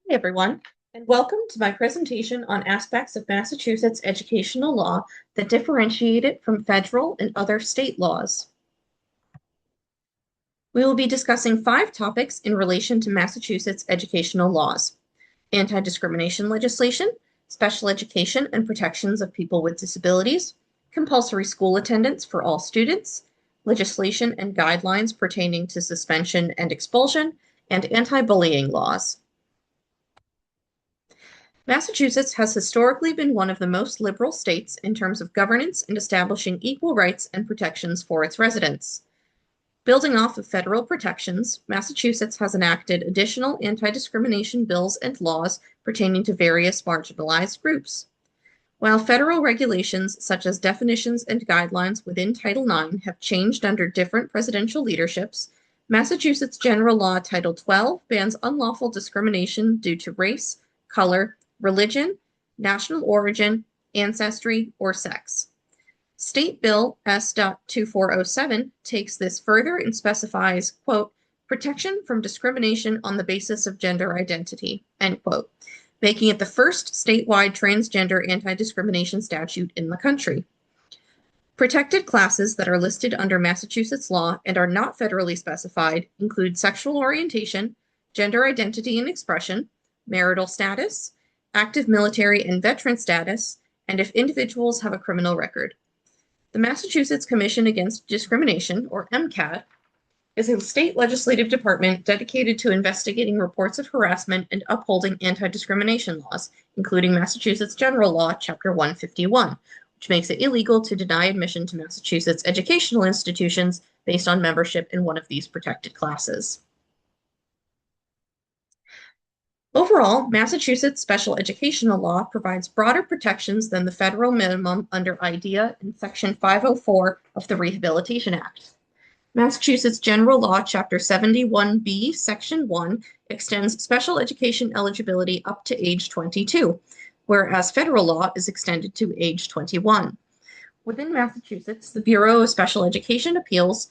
Hi, everyone, and welcome to my presentation on aspects of Massachusetts educational law that differentiate it from federal and other state laws. We will be discussing 5 topics in relation to Massachusetts educational laws: anti-discrimination legislation, special education and protections of people with disabilities, compulsory school attendance for all students, legislation and guidelines pertaining to suspension and expulsion, and anti-bullying laws. Massachusetts has historically been one of the most liberal states in terms of governance and establishing equal rights and protections for its residents. Building off of federal protections, Massachusetts has enacted additional anti-discrimination bills and laws pertaining to various marginalized groups. While federal regulations such as definitions and guidelines within Title IX have changed under different presidential leaderships, Massachusetts General Law Title 12 bans unlawful discrimination due to race, color, religion, national origin, ancestry, or sex. State Bill S.2407 takes this further and specifies, quote, protection from discrimination on the basis of gender identity, end quote, making it the first statewide transgender anti-discrimination statute in the country. Protected classes that are listed under Massachusetts law and are not federally specified include sexual orientation, gender identity and expression, marital status, active military and veteran status, and if individuals have a criminal record. The Massachusetts Commission Against Discrimination, or MCAD, is a state legislative department dedicated to investigating reports of harassment and upholding anti-discrimination laws, including Massachusetts General Law, Chapter 151, which makes it illegal to deny admission to Massachusetts educational institutions based on membership in one of these protected classes. Overall, Massachusetts special educational law provides broader protections than the federal minimum under IDEA in Section 504 of the Rehabilitation Act. Massachusetts General Law, Chapter 71B, Section 1, extends special education eligibility up to age 22, whereas federal law is extended to age 21. Within Massachusetts, the Bureau of Special Education Appeals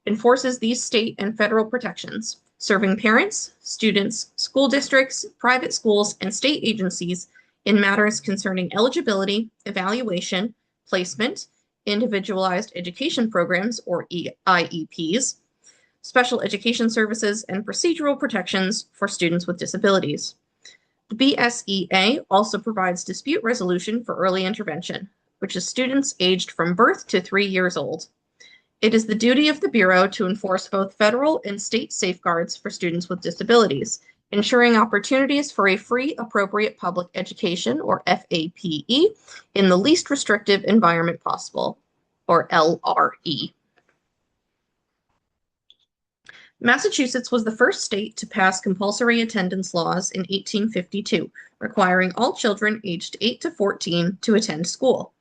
enforces these state and federal protections, serving parents, students, school districts, private schools, and state agencies in matters concerning eligibility, evaluation, placement, individualized education programs, or IEPs, special education services, and procedural protections for students with disabilities. The BSEA also provides dispute resolution for early intervention, which is students aged from birth to 3 years old. It is the duty of the Bureau to enforce both federal and state safeguards for students with disabilities, ensuring opportunities for a free, appropriate public education, or FAPE, in the least restrictive environment possible, or LRE. Massachusetts was the first state to pass compulsory attendance laws in 1852, requiring all children aged 8 to 14 to attend school.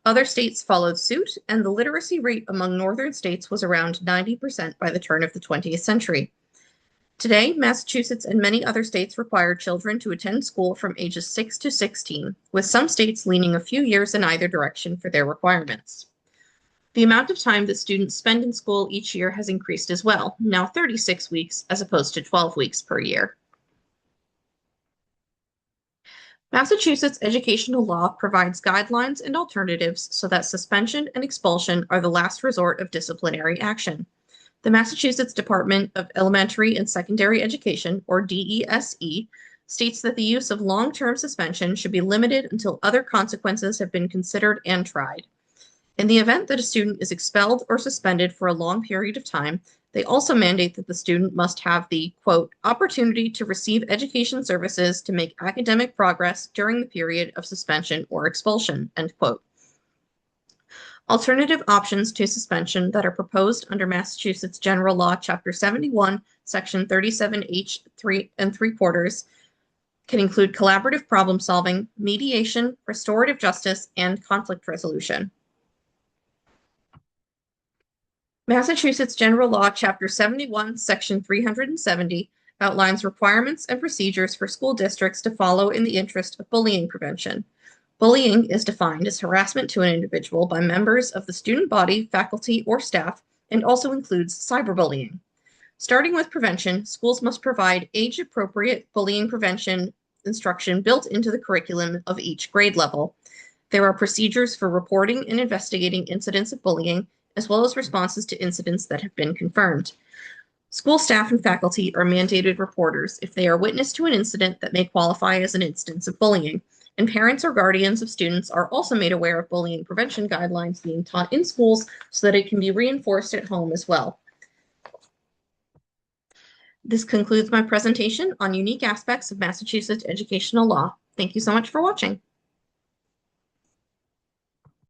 Other states followed suit, and the literacy rate among northern states was around 90% by the turn of the 20th century. Today, Massachusetts and many other states require children to attend school from ages 6 to 16, with some states leaning a few years in either direction for their requirements. The amount of time that students spend in school each year has increased as well, now 36 weeks as opposed to 12 weeks per year. Massachusetts educational law provides guidelines and alternatives so that suspension and expulsion are the last resort of disciplinary action. The Massachusetts Department of Elementary and Secondary Education, or DESE, states that the use of long-term suspension should be limited until other consequences have been considered and tried. In the event that a student is expelled or suspended for a long period of time, they also mandate that the student must have the, quote, opportunity to receive education services to make academic progress during the period of suspension or expulsion, end quote. Alternative options to suspension that are proposed under Massachusetts General Law, Chapter 71, Section 37H 3 3/4 can include collaborative problem solving, mediation, restorative justice, and conflict resolution. Massachusetts General Law, Chapter 71, Section 370 outlines requirements and procedures for school districts to follow in the interest of bullying prevention. Bullying is defined as harassment to an individual by members of the student body, faculty, or staff, and also includes cyberbullying. Starting with prevention, schools must provide age-appropriate bullying prevention instruction built into the curriculum of each grade level. There are procedures for reporting and investigating incidents of bullying, as well as responses to incidents that have been confirmed. School staff and faculty are mandated reporters if they are witness to an incident that may qualify as an instance of bullying, and parents or guardians of students are also made aware of bullying prevention guidelines being taught in schools so that it can be reinforced at home as well. This concludes my presentation on unique aspects of Massachusetts educational law. Thank you so much for watching.